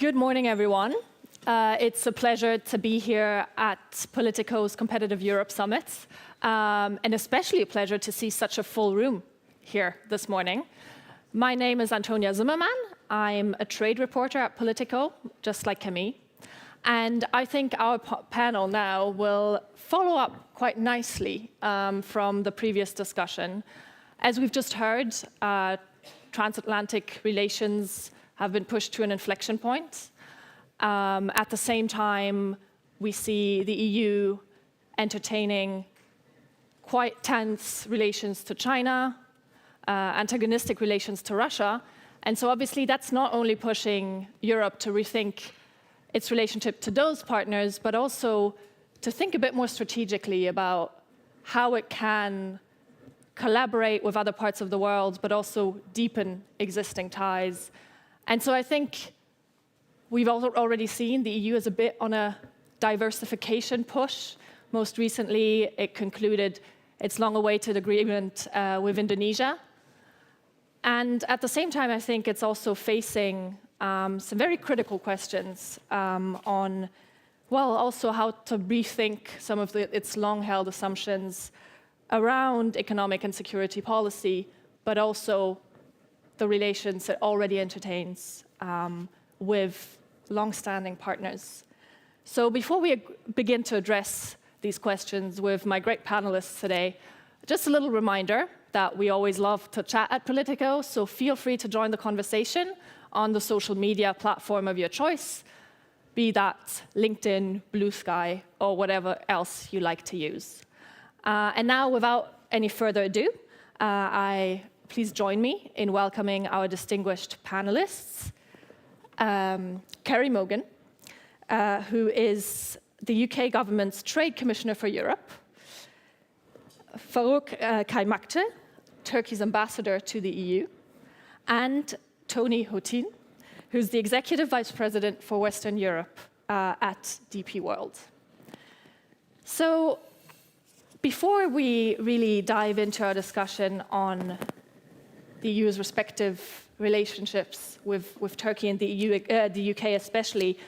Good morning, everyone. It's a pleasure to be here at Politico's Competitive Europe Summit, and especially a pleasure to see such a full room here this morning. My name is Antonia Zimmermann. I'm a trade reporter at Politico, just like Camille. And I think our panel now will follow up quite nicely from the previous discussion. As we've just heard, transatlantic relations have been pushed to an inflection point. At the same time, we see the EU entertaining quite tense relations to China, antagonistic relations to Russia. And so obviously that's not only pushing Europe to rethink its relationship to those partners, but also to think a bit more strategically about how it can collaborate with other parts of the world, but also deepen existing ties. And so I think we've already seen the EU is a bit on a diversification push. Most recently, it concluded its long-awaited agreement with Indonesia. And at the same time, I think it's also facing some very critical questions on, well, also how to rethink some of its long-held assumptions around economic and security policy, but also the relations it already entertains with long-standing partners. So before we begin to address these questions with my great panelists today, just a little reminder that we always love to chat at Politico, so feel free to join the conversation on the social media platform of your choice, be that LinkedIn, Blue Sky, or whatever else you like to use. And now, without any further ado, please join me in welcoming our distinguished panelists. Kerry Mogan, who is the UK government's Trade Commissioner for Europe. Faruk Kaymakci, Turkey's ambassador to the EU. And Tony Hotin, who's the Executive Vice President for Western Europe at DP World. So before we really dive into our discussion on the EU's respective relationships with Turkey and the UK especially,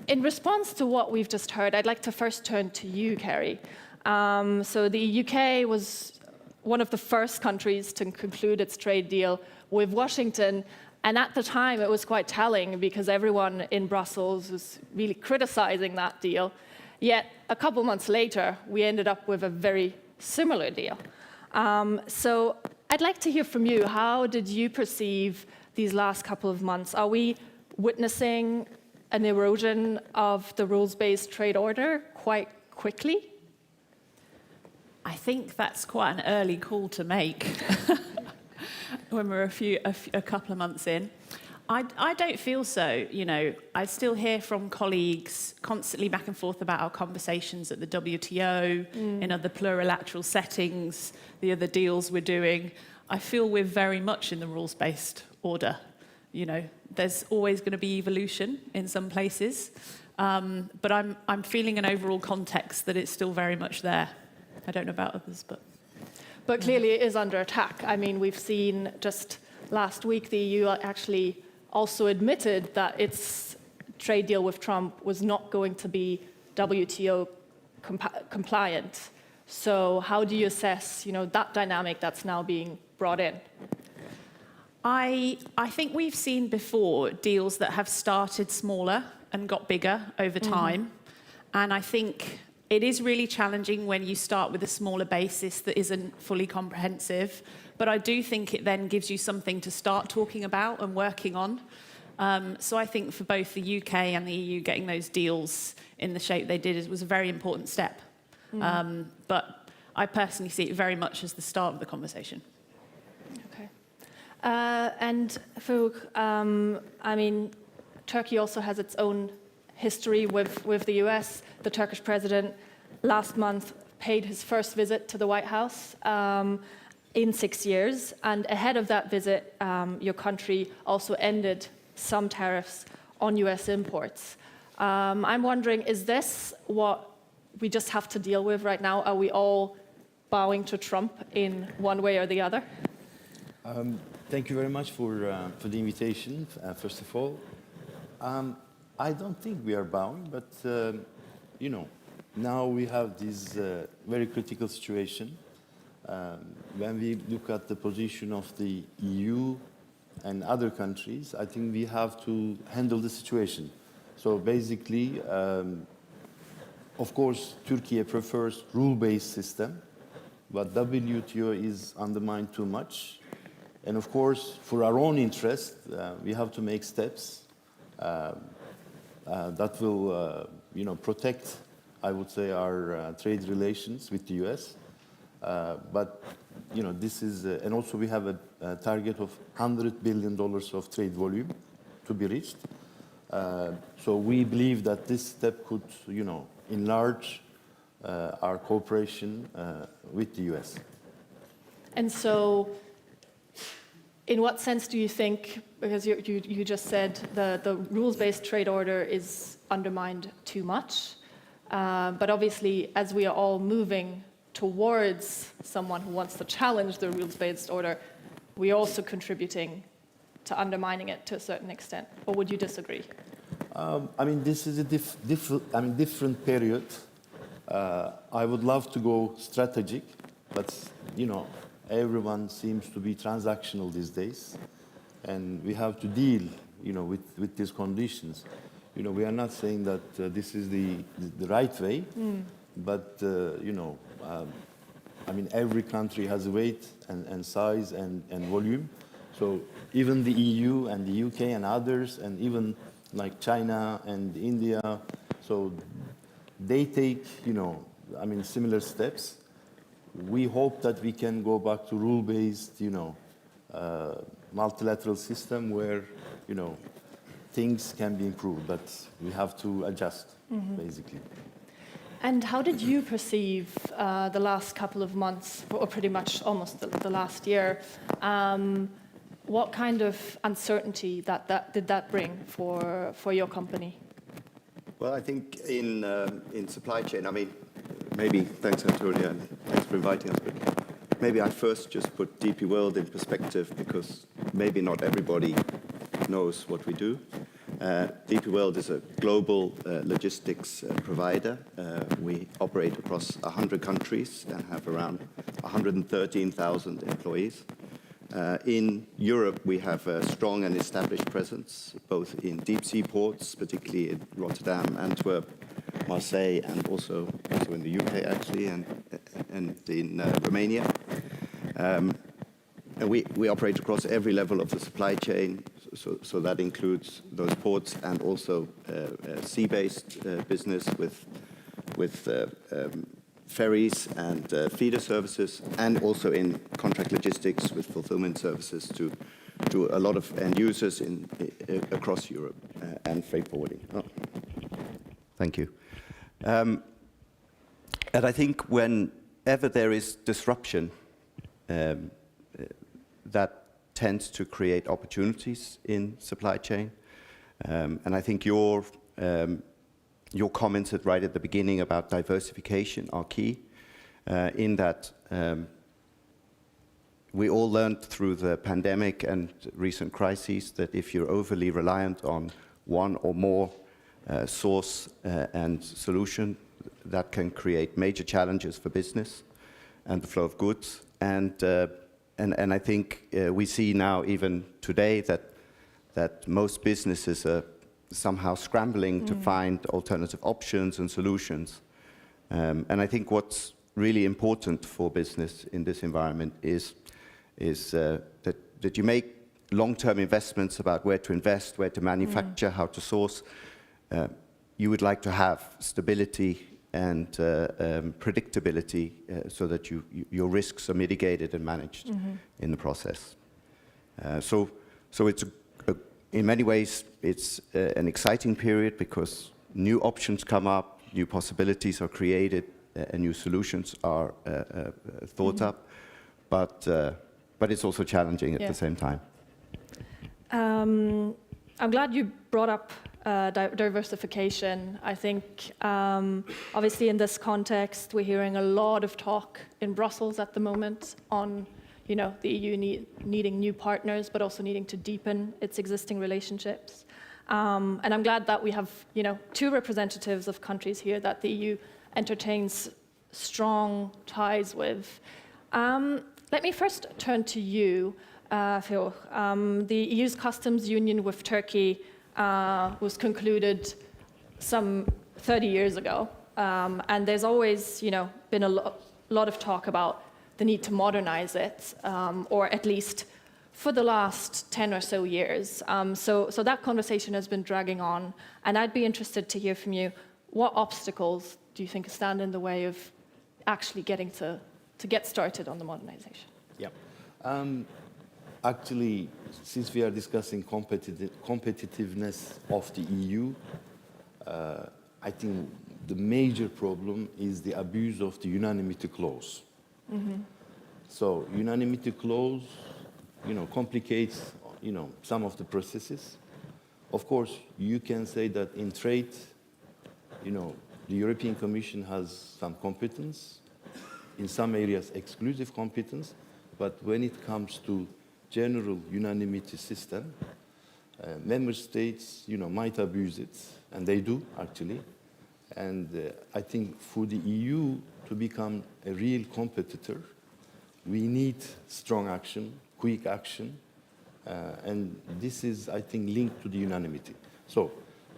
in response to what we've just heard, I'd like to first turn to you, Kerry. So the UK was one of the first countries to conclude its trade deal with Washington, and at the time it was quite telling because everyone in Brussels was really criticizing that deal. Yet a couple months later, we ended up with a very similar deal. So I'd like to hear from you. How did you perceive these last couple of months? Are we witnessing an erosion of the rules-based trade order quite quickly? I think that's quite an early call to make when we're a couple of months in. I don't feel so. You know, I still hear from colleagues constantly back and forth about our conversations at the WTO, in other plurilateral settings, the other deals we're doing. I feel we're very much in the rules-based order. You know, there's always going to be evolution in some places, but I'm feeling an overall context that it's still very much there. I don't know about others, but clearly it is under attack. I mean, we've seen just last week the EU actually also admitted that its trade deal with Trump was not going to be WTO compliant. So how do you assess, that dynamic that's now being brought in? I think we've seen before deals that have started smaller and got bigger over time. And I think it is really challenging when you start with a smaller basis that isn't fully comprehensive. But I do think it then gives you something to start talking about and working on. So I think for both the UK and the EU, getting those deals in the shape they did was a very important step. But I personally see it very much as the start of the conversation. Okay. And Faruk, I mean, Turkey also has its own history with the US. The Turkish president last month paid his first visit to the White House in 6 years. And ahead of that visit, your country also ended some tariffs on US imports. I'm wondering, is this what we just have to deal with right now? Are we all bowing to Trump in one way or the other? Thank you very much for the invitation, first of all. I don't think we are bound, but you know, now we have this very critical situation. When we look at the position of the EU and other countries, I think we have to handle the situation. So basically, of course, Turkey prefers rule-based system, but WTO is undermined too much. And of course, for our own interest, we have to make steps that will, you know, protect, I would say, our trade relations with the US. But, you know, this is, and also we have a target of $100 billion of trade volume to be reached. So we believe that this step could, you know, enlarge our cooperation with the US. And so, in what sense do you think, because you just said the rules-based trade order is undermined too much, but obviously as we are all moving towards someone who wants to challenge the rules-based order, we're also contributing to undermining it to a certain extent, or would you disagree? I mean, this is a different period. I would love to go strategic, but, you know, everyone seems to be transactional these days, and we have to deal, you know, with these conditions. You know, we are not saying that this is the right way, but, you know, I mean, every country has a weight and size and volume. So even the EU and the UK and others, and even like China and India, so they take, you know, I mean, similar steps. We hope that we can go back to rule-based, you know, multilateral system where, you know, things can be improved, but we have to adjust, basically. And how did you perceive the last couple of months, or pretty much almost the last year? What kind of uncertainty did that bring for your company? Well, I think in supply chain, I mean, maybe, thanks Antonia, and thanks for inviting us, but maybe I first just put DP World in perspective, because maybe not everybody knows what we do. DP World is a global logistics provider. We operate across 100 countries and have around 113,000 employees. In Europe, we have a strong and established presence, both in deep sea ports, particularly in Rotterdam, Antwerp, Marseille, and also in the UK, actually, and in Romania. And we operate across every level of the supply chain, so that includes those ports and also sea-based business with ferries and feeder services, and also in contract logistics with fulfillment services to a lot of end users across Europe and freight forwarding. Oh. Thank you. And I think whenever there is disruption, that tends to create opportunities in supply chain. And I think your comments right at the beginning about diversification are key, in that we all learned through the pandemic and recent crises that if you're overly reliant on one or more source and solution, that can create major challenges for business and the flow of goods. And I think we see now, even today, that most businesses are somehow scrambling to find alternative options and solutions. And I think what's really important for business in this environment is that you make long-term investments about where to invest, where to manufacture, how to source. You would like to have stability and predictability so that your risks are mitigated and managed in the process. So it's in many ways it's an exciting period, because new options come up, new possibilities are created, and new solutions are thought up. But it's also challenging at the same time. I'm glad you brought up diversification. I think, obviously, in this context, we're hearing a lot of talk in Brussels at the moment on, you know, the EU needing new partners, but also needing to deepen its existing relationships. And I'm glad that we have, two representatives of countries here that the EU entertains strong ties with. Let me first turn to you, Phil. The EU's customs union with Turkey was concluded some 30 years ago. And there's always, been a lot of talk about the need to modernize it, or at least for the last 10 or so years. So that conversation has been dragging on, and I'd be interested to hear from you, what obstacles do you think stand in the way of actually getting to get started on the modernization? Yeah. Actually, since we are discussing competitiveness of the EU, I think the major problem is the abuse of the unanimity clause. Mm-hmm. So unanimity clause, complicates, some of the processes. Of course, you can say that in trade, the European Commission has some competence, in some areas exclusive competence, but when it comes to general unanimity system, member states, might abuse it, and they do actually. And I think for the EU to become a real competitor, we need strong action, quick action, and this is, I think, linked to the unanimity. So,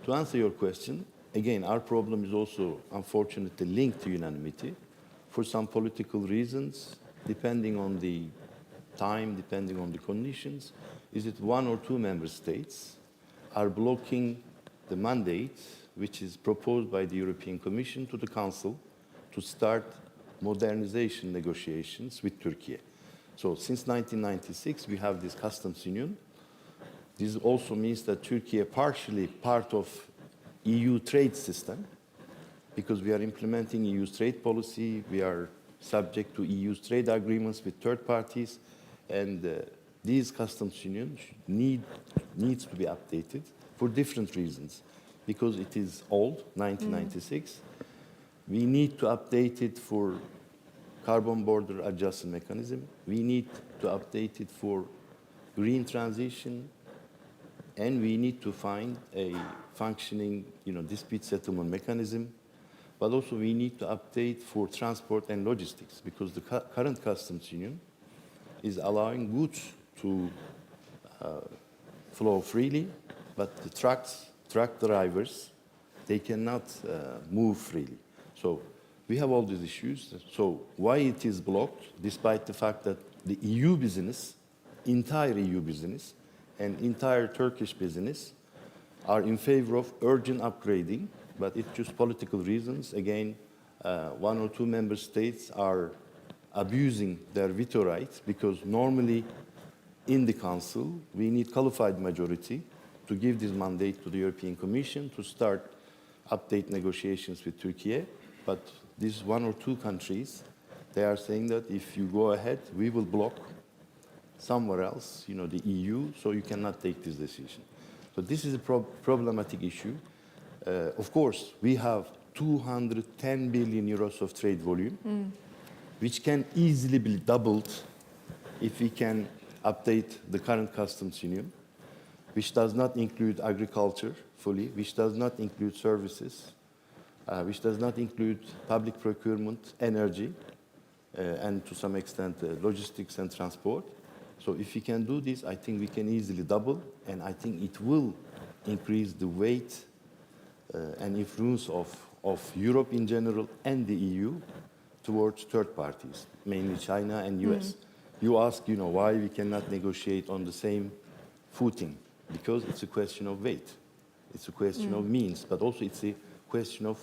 to answer your question, again, our problem is also, unfortunately, linked to unanimity for some political reasons, depending on the time, depending on the conditions. Is it one or two member states are blocking the mandate which is proposed by the European Commission to the Council to start modernization negotiations with Turkey. So since 1996, we have this customs union. This also means that Turkey is partially part of EU trade system because we are implementing EU's trade policy. We are subject to EU's trade agreements with third parties, and these customs unions needs to be updated for different reasons. Because it is old, 1996. We need to update it for carbon border adjustment mechanism. We need to update it for green transition, and we need to find a functioning, dispute settlement mechanism. But also we need to update for transport and logistics because the current customs union is allowing goods to flow freely, but the truck drivers, they cannot move freely. So we have all these issues. So why it is blocked, despite the fact that the EU business, entire EU business, and entire Turkish business are in favor of urgent upgrading, but it's just political reasons. Again, one or two member states are abusing their veto rights because normally in the Council, we need qualified majority to give this mandate to the European Commission to start update negotiations with Turkey. But these one or two countries, they are saying that if you go ahead, we will block somewhere else, the EU, so you cannot take this decision. So this is a problematic issue. Of course, we have 210 billion euros of trade volume, which can easily be doubled if we can update the current customs union, which does not include agriculture fully, which does not include services, which does not include public procurement, energy, and to some extent logistics and transport. So if we can do this, I think we can easily double, and I think it will increase the weight and influence of Europe in general and the EU towards third parties, mainly China and US. You ask, why we cannot negotiate on the same footing? Because it's a question of weight. It's a question of means, but also it's a question of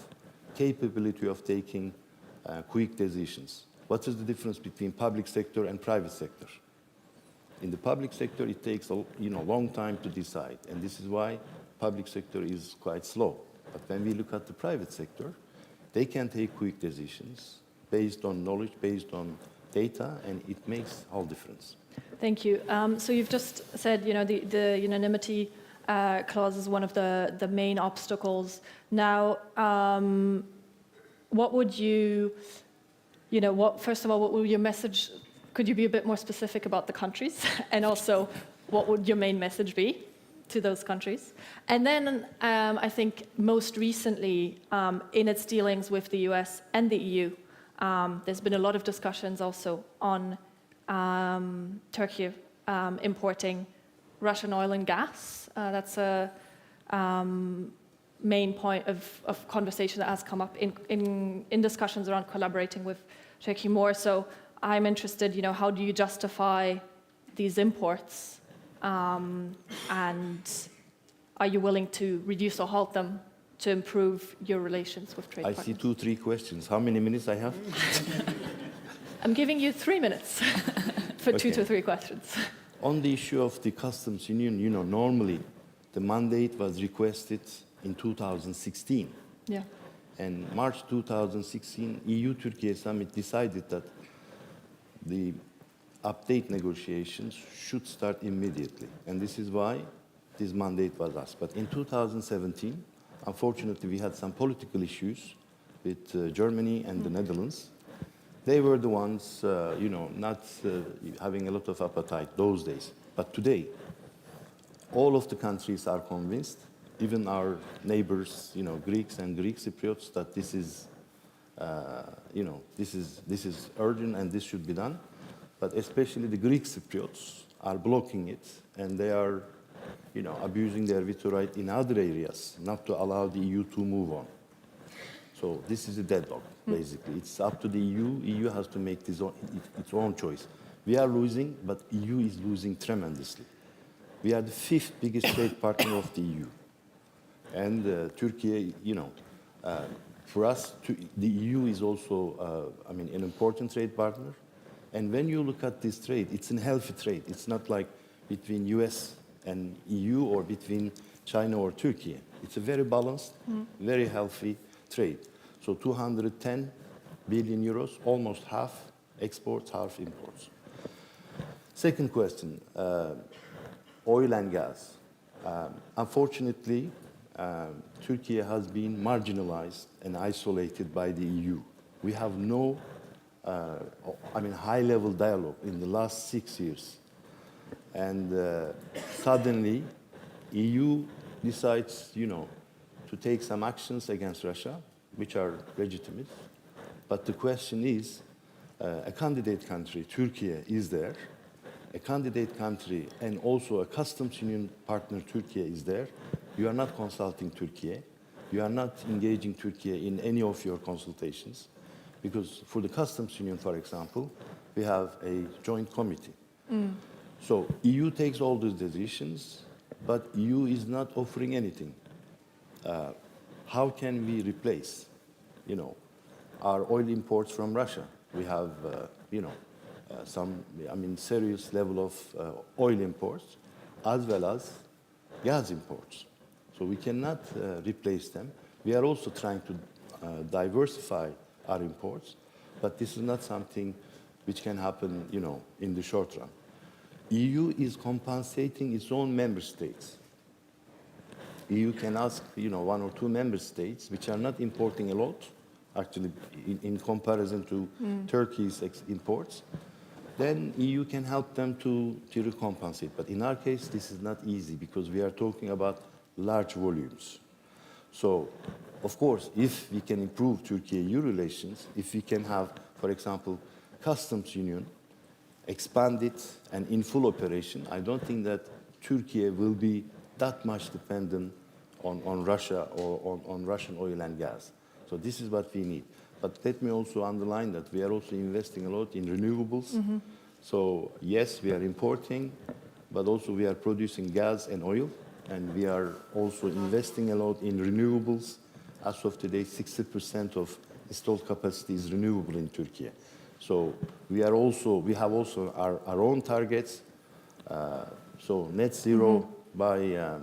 capability of taking quick decisions. What is the difference between public sector and private sector? In the public sector, it takes a long time to decide, and this is why public sector is quite slow. But when we look at the private sector, they can take quick decisions based on knowledge, based on data, and it makes all difference. Thank you. So you've just said, the unanimity clause is one of the main obstacles. Now, what would first of all, what will your message? Could you be a bit more specific about the countries, and also, what would your main message be? to those countries. And then I think most recently, in its dealings with the US and the EU, there's been a lot of discussions also on Turkey importing Russian oil and gas. That's a main point of conversation that has come up in discussions around collaborating with Turkey more. So I'm interested, how do you justify these imports? And are you willing to reduce or halt them to improve your relations with trade partners? I see 2-3 questions. How many minutes I have? I'm giving you 3 minutes for Okay. 2 to 3 questions. On the issue of the customs union, normally the mandate was requested in 2016. Yeah. And March 2016, EU-Turkey summit decided that the update negotiations should start immediately. And this is why this mandate was asked. But in 2017, unfortunately, we had some political issues with Germany and the Netherlands. They were the ones, not having a lot of appetite those days. But today, all of the countries are convinced, even our neighbors, Greeks and Greek Cypriots, that this is, this is urgent and this should be done. But especially the Greek Cypriots are blocking it, and they are, abusing their veto right in other areas, not to allow the EU to move on. So this is a deadlock, basically. It's up to the EU. EU has to make its own choice. We are losing, but EU is losing tremendously. We are the 5th biggest trade partner of the EU. And Turkey, for us, the EU is also, an important trade partner. And when you look at this trade, it's a healthy trade. It's not like between US and EU or between China or Turkey. It's a very balanced, very healthy trade. So 210 billion euros, almost half exports, half imports. Second question, oil and gas. Unfortunately, Turkey has been marginalized and isolated by the EU. We have no high-level dialogue in the last 6 years. And suddenly, EU decides, to take some actions against Russia, which are legitimate. But the question is, a candidate country, Turkey, is there. A candidate country and also a customs union partner, Turkey, is there. You are not consulting Turkey. You are not engaging Turkey in any of your consultations. Because for the customs union, for example, we have a joint committee. So EU takes all these decisions, but EU is not offering anything. How can we replace, our oil imports from Russia? We have, some, serious level of oil imports, as well as gas imports. So we cannot replace them. We are also trying to diversify our imports, but this is not something which can happen, in the short run. EU is compensating its own member states. EU can ask, 1 or 2 member states, which are not importing a lot, actually, in comparison to Turkey's imports, then EU can help them to recompensate. But in our case, this is not easy because we are talking about large volumes. So, of course, if we can improve Turkey-EU relations, if we can have, for example, customs union, expand it and in full operation, I don't think that Turkey will be that much dependent on Russia or on Russian oil and gas. So this is what we need. But let me also underline that we are also investing a lot in renewables. So yes, we are importing, but also we are producing gas and oil, and we are also investing a lot in renewables. As of today, 60% of installed capacity is renewable in Turkey. So we have also our own targets. So net zero by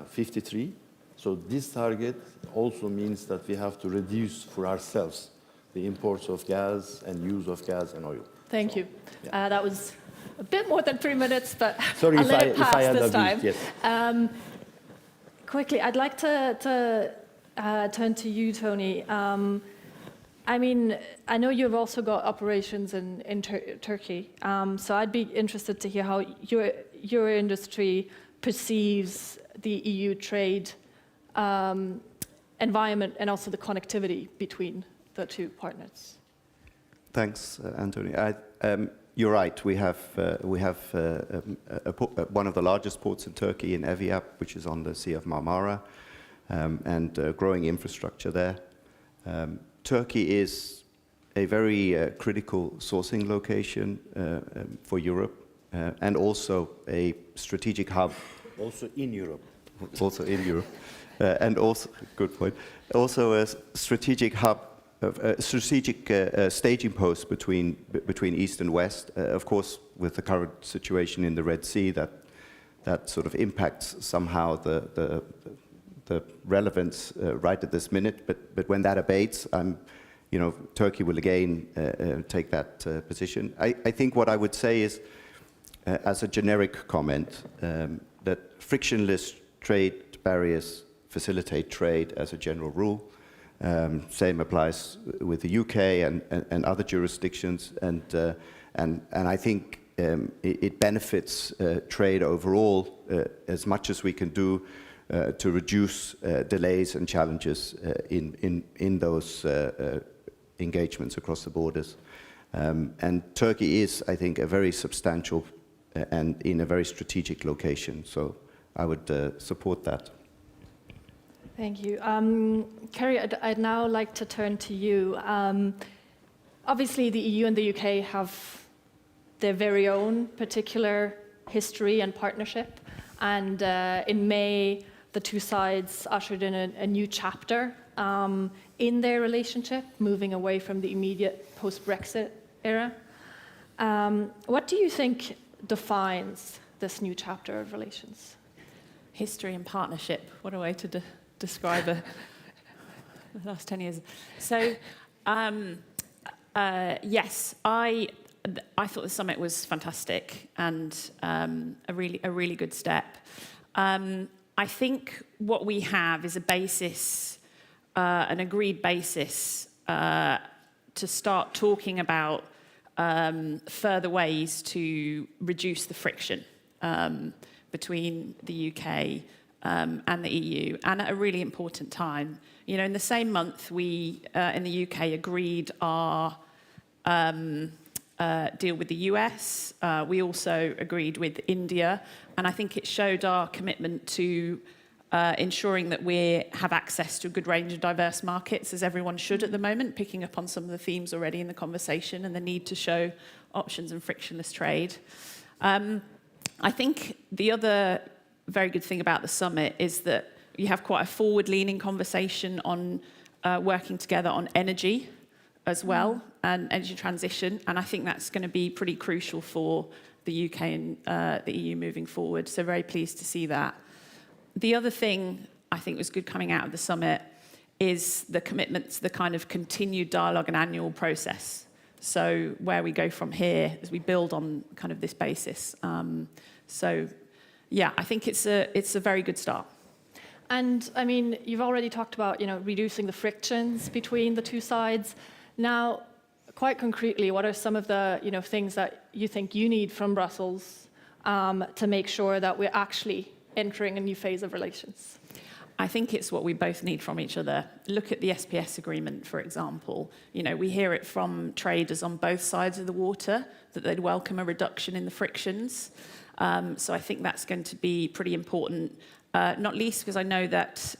53. So this target also means that we have to reduce for ourselves the imports of gas and use of gas and oil. Thank you. Yeah. That was a bit more than 3 minutes, but Sorry I'll let it pass this time. Yes. Quickly, I'd like to turn to you, Tony. I know you've also got operations in Turkey, so I'd be interested to hear how your industry perceives the EU trade environment and also the connectivity between the two partners. Thanks, Antonio. You're right. We have one of the largest ports in Turkey, in Eviap, which is on the Sea of Marmara, and growing infrastructure there. Turkey is a very critical sourcing location for Europe, and also a strategic hub. Also in Europe. Also in Europe, and also, good point, also a strategic hub, a strategic staging post between East and West. Of course, with the current situation in the Red Sea, that sort of impacts somehow the relevance right at this minute. But when that abates, Turkey will again take that position. I think what I would say is, as a generic comment, that frictionless trade barriers facilitate trade as a general rule. Same applies with the UK and other jurisdictions, and I think it benefits trade overall as much as we can do to reduce delays and challenges in those engagements across the borders. And Turkey is, I think, a very substantial and in a very strategic location, so I would support that. Thank you. Kerry, I'd now like to turn to you. Obviously, the EU and the UK have their very own particular history and partnership. And in May, the two sides ushered in a new chapter in their relationship, moving away from the immediate post-Brexit era. What do you think defines this new chapter of relations? History and partnership. What a way to describe the last 10 years. So, yes, I thought the summit was fantastic and a really good step. I think what we have is a basis, an agreed basis, to start talking about further ways to reduce the friction between the UK and the EU, and at a really important time. In the same month, we in the UK agreed our deal with the US. We also agreed with India, and I think it showed our commitment to ensuring that we have access to a good range of diverse markets, as everyone should at the moment, picking up on some of the themes already in the conversation and the need to show options and frictionless trade. I think the other very good thing about the summit is that you have quite a forward-leaning conversation on working together on energy as well, and energy transition, and I think that's going to be pretty crucial for the UK and the EU moving forward, so very pleased to see that. The other thing I think was good coming out of the summit is the commitment to the kind of continued dialogue and annual process, so where we go from here as we build on kind of this basis. So yeah, I think it's a very good start. And I mean, you've already talked about, reducing the frictions between the two sides. Now, quite concretely, what are some of the, things that you think you need from Brussels to make sure that we're actually entering a new phase of relations? I think it's what we both need from each other. Look at the SPS agreement, for example. We hear it from traders on both sides of the water that they'd welcome a reduction in the frictions. So I think that's going to be pretty important, not least because I know that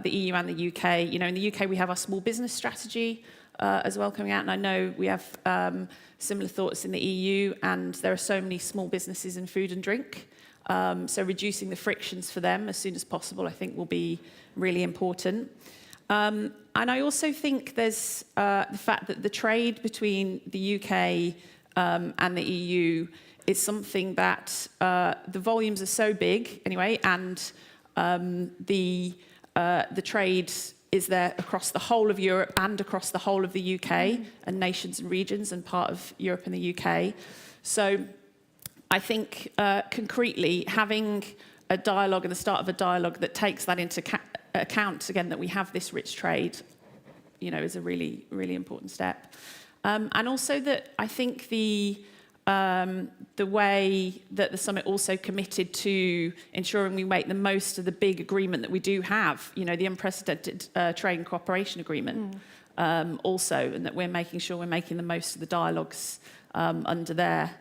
the EU and the UK, in the UK we have our small business strategy as well coming out, and I know we have similar thoughts in the EU, and there are so many small businesses in food and drink. So reducing the frictions for them as soon as possible, I think, will be really important. And I also think there's the fact that the trade between the UK and the EU is something that the volumes are so big anyway, and the trade is there across the whole of Europe and across the whole of the UK and nations and regions and part of Europe and the UK. So I think concretely having a dialogue and the start of a dialogue that takes that into account, again, that we have this rich trade, is a really, really important step. And also that I think the the way that the summit also committed to ensuring we make the most of the big agreement that we do have, the unprecedented trade and cooperation agreement also, and that we're making sure we're making the most of the dialogues under there.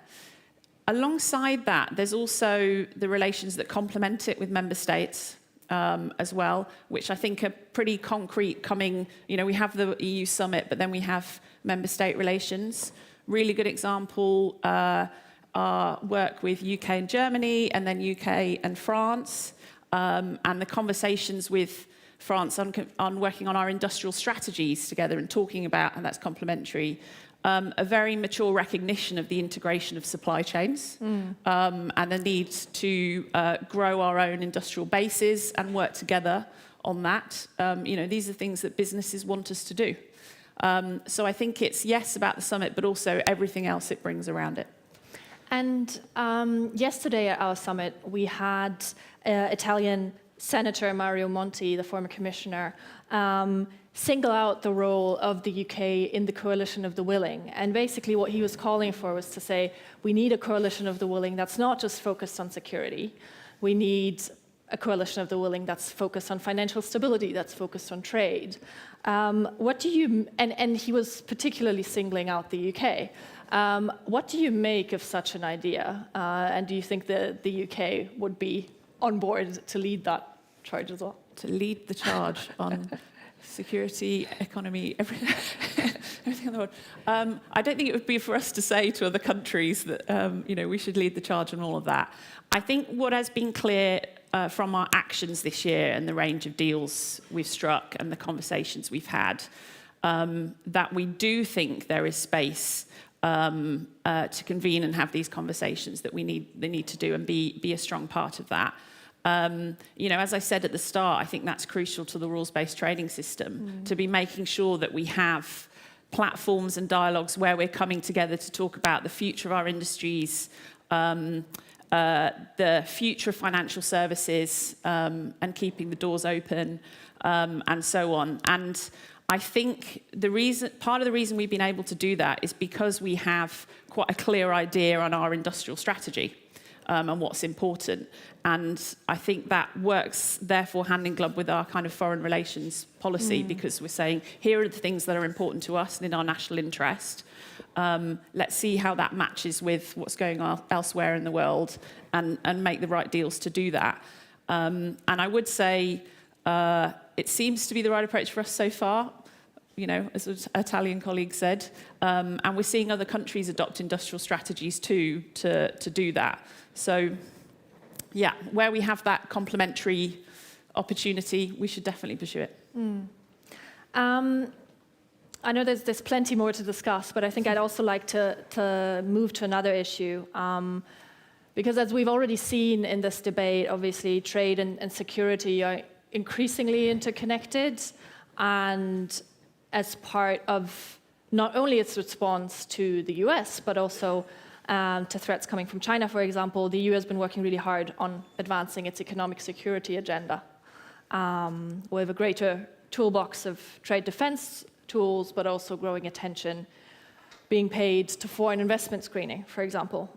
Alongside that, there's also the relations that complement it with member states as well, which I think are pretty concrete coming. We have the EU summit, but then we have member state relations. Really good example, our work with UK and Germany, and then UK and France, and the conversations with France on working on our industrial strategies together and talking about, and that's complementary, a very mature recognition of the integration of supply chains and the need to grow our own industrial bases and work together on that. These are things that businesses want us to do. So I think it's yes about the summit, but also everything else it brings around it. And yesterday at our summit, we had Italian Senator Mario Monti, the former commissioner, single out the role of the UK in the coalition of the willing. And basically what he was calling for was to say, we need a coalition of the willing that's not just focused on security. We need a coalition of the willing that's focused on financial stability, that's focused on trade. And he was particularly singling out the UK. What do you make of such an idea? And do you think that the UK would be on board to lead that charge as well? To lead the charge on security, economy, everything in the world. I don't think it would be for us to say to other countries that we should lead the charge on all of that. I think what has been clear from our actions this year and the range of deals we've struck and the conversations we've had, that we do think there is space to convene and have these conversations that they need to do and be a strong part of that. As I said at the start, I think that's crucial to the rules-based trading system, to be making sure that we have platforms and dialogues where we're coming together to talk about the future of our industries, the future of financial services, and keeping the doors open, and so on. And I think part of the reason we've been able to do that is because we have quite a clear idea on our industrial strategy and what's important. And I think that works, therefore, hand in glove with our kind of foreign relations policy, because we're saying, here are the things that are important to us and in our national interest. Let's see how that matches with what's going on elsewhere in the world and make the right deals to do that. And I would say it seems to be the right approach for us so far, as an Italian colleague said. And we're seeing other countries adopt industrial strategies too to do that. So, yeah, where we have that complementary opportunity, we should definitely pursue it. I know there's plenty more to discuss, but I think I'd also like to move to another issue. Because as we've already seen in this debate, obviously trade and security are increasingly interconnected, and as part of not only its response to the US, but also to threats coming from China, for example, the EU has been working really hard on advancing its economic security agenda. With a greater toolbox of trade defense tools, but also growing attention being paid to foreign investment screening, for example.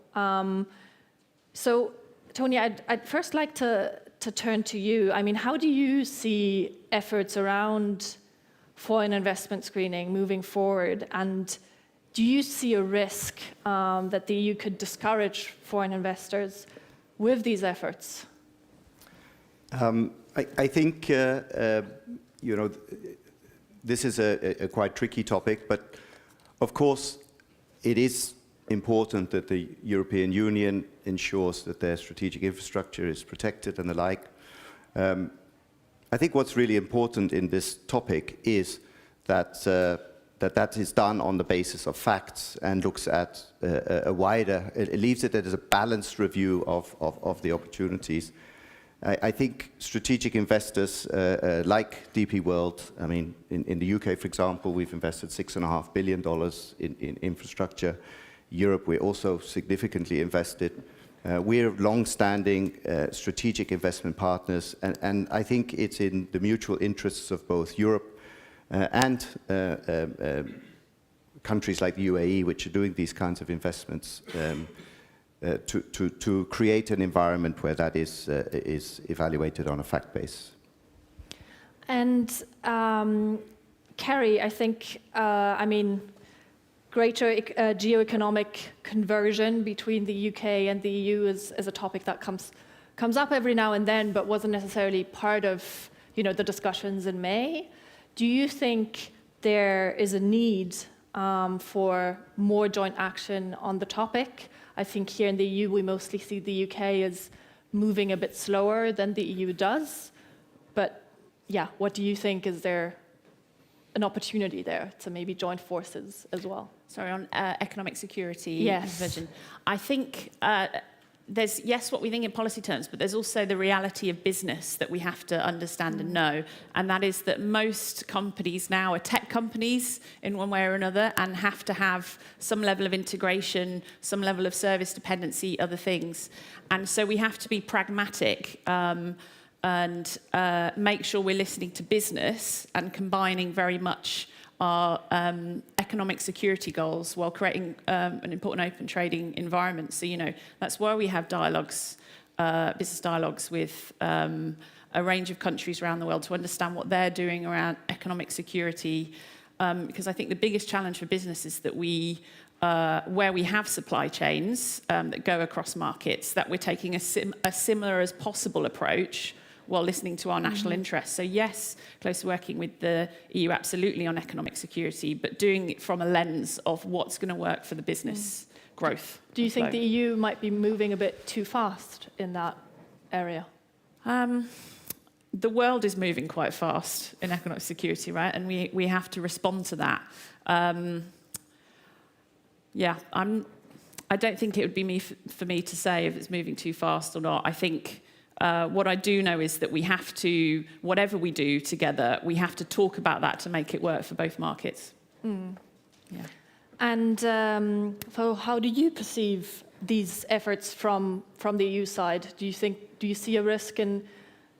So, Tony, I'd first like to turn to you. I mean, how do you see efforts around foreign investment screening moving forward? And do you see a risk that the EU could discourage foreign investors with these efforts? I think, this is a quite tricky topic, but of course it is important that the European Union ensures that their strategic infrastructure is protected and the like. I think what's really important in this topic is that that is done on the basis of facts and looks at a wider, it leaves it as a balanced review of the opportunities. I think strategic investors like DP World, I mean, in the UK, for example, we've invested $6.5 billion in infrastructure. Europe, we're also significantly invested. We're long-standing strategic investment partners, and I think it's in the mutual interests of both Europe and countries like the UAE, which are doing these kinds of investments, to create an environment where that is evaluated on a fact base. And Kerry, I think, greater geoeconomic conversion between the UK and the EU is a topic that comes up every now and then, but wasn't necessarily part of the discussions in May. Do you think there is a need for more joint action on the topic? I think here in the EU, we mostly see the UK as moving a bit slower than the EU does. But yeah, what do you think? Is there an opportunity there to maybe join forces as well? Sorry, on economic security Yes. vision. I think there's, yes, what we think in policy terms, but there's also the reality of business that we have to understand and know. And that is that most companies now are tech companies in one way or another and have to have some level of integration, some level of service dependency, other things. And so we have to be pragmatic and make sure we're listening to business and combining very much our economic security goals while creating an important open trading environment. So, that's why we have dialogues, business dialogues with a range of countries around the world to understand what they're doing around economic security. Because I think the biggest challenge for business is that where we have supply chains that go across markets, that we're taking a similar as possible approach while listening to our national interests. So yes, close working with the EU absolutely on economic security, but doing it from a lens of what's going to work for the business growth. Do you think the EU might be moving a bit too fast in that area? The world is moving quite fast in economic security, right? And we have to respond to that. I don't think it would be for me to say if it's moving too fast or not. I think what I do know is that we have to, whatever we do together, we have to talk about that to make it work for both markets. Yeah. And so how do you perceive these efforts from the EU side? Do you see a risk in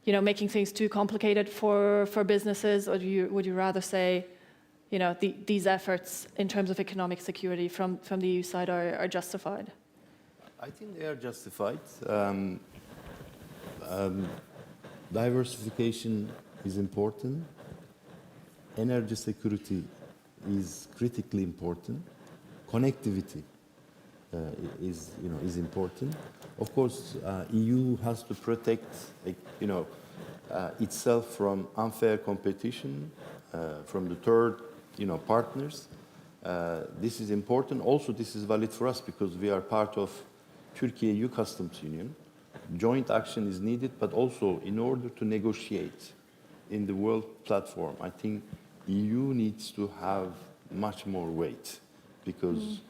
making things too complicated for businesses, or would you rather say these efforts in terms of economic security from the EU side are justified? I think they are justified. Diversification is important. Energy security is critically important. Connectivity is important. Of course, EU has to protect itself from unfair competition from the third partners. This is important. Also, this is valid for us because we are part of Turkey-EU Customs Union. Joint action is needed, but also in order to negotiate in the world platform, I think EU needs to have much more weight because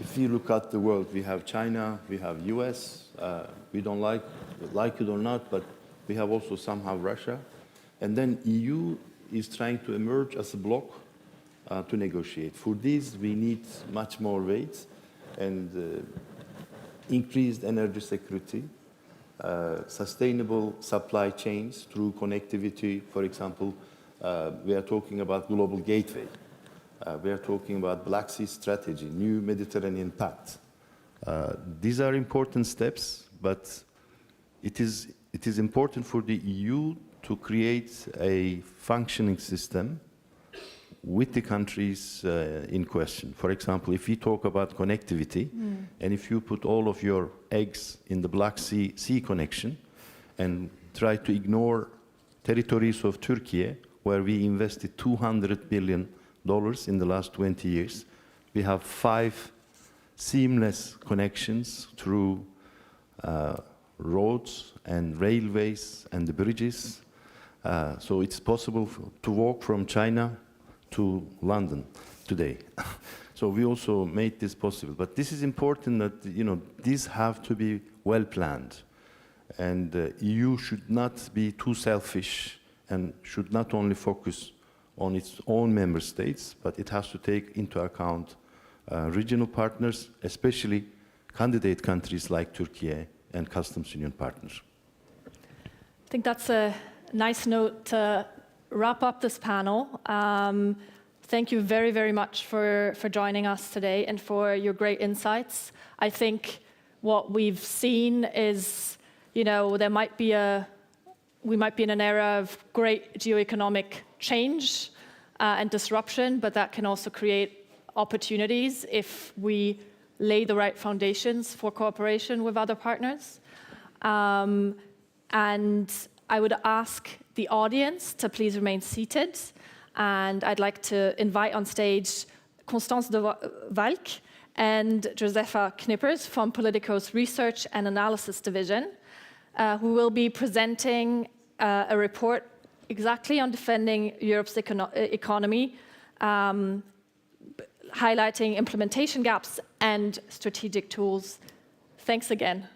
if you look at the world, we have China, we have US, we don't like it or not, but we have also somehow Russia. And then EU is trying to emerge as a bloc to negotiate. For this, we need much more weight and increased energy security, sustainable supply chains through connectivity. For example, we are talking about global gateway. We are talking about Black Sea strategy, new Mediterranean pact. These are important steps, but it is important for the EU to create a functioning system with the countries in question. For example, if we talk about connectivity, and if you put all of your eggs in the Black Sea connection and try to ignore territories of Turkey, where we invested $200 billion in the last 20 years, we have 5 seamless connections through roads and railways and the bridges. So it's possible to walk from China to London today. So we also made this possible. But this is important that, these have to be well planned. And the EU should not be too selfish and should not only focus on its own member states, but it has to take into account regional partners, especially candidate countries like Turkey and customs union partners. I think that's a nice note to wrap up this panel. thank you very, very much for joining us today and for your great insights. I think what we've seen is, we might be in an era of great geoeconomic change and disruption, but that can also create opportunities if we lay the right foundations for cooperation with other partners. And I would ask the audience to please remain seated. And I'd like to invite on stage Constance de Valk and Josefa Knippers from Politico's Research and Analysis Division, who will be presenting a report exactly on defending Europe's economy, highlighting implementation gaps and strategic tools. Thanks again.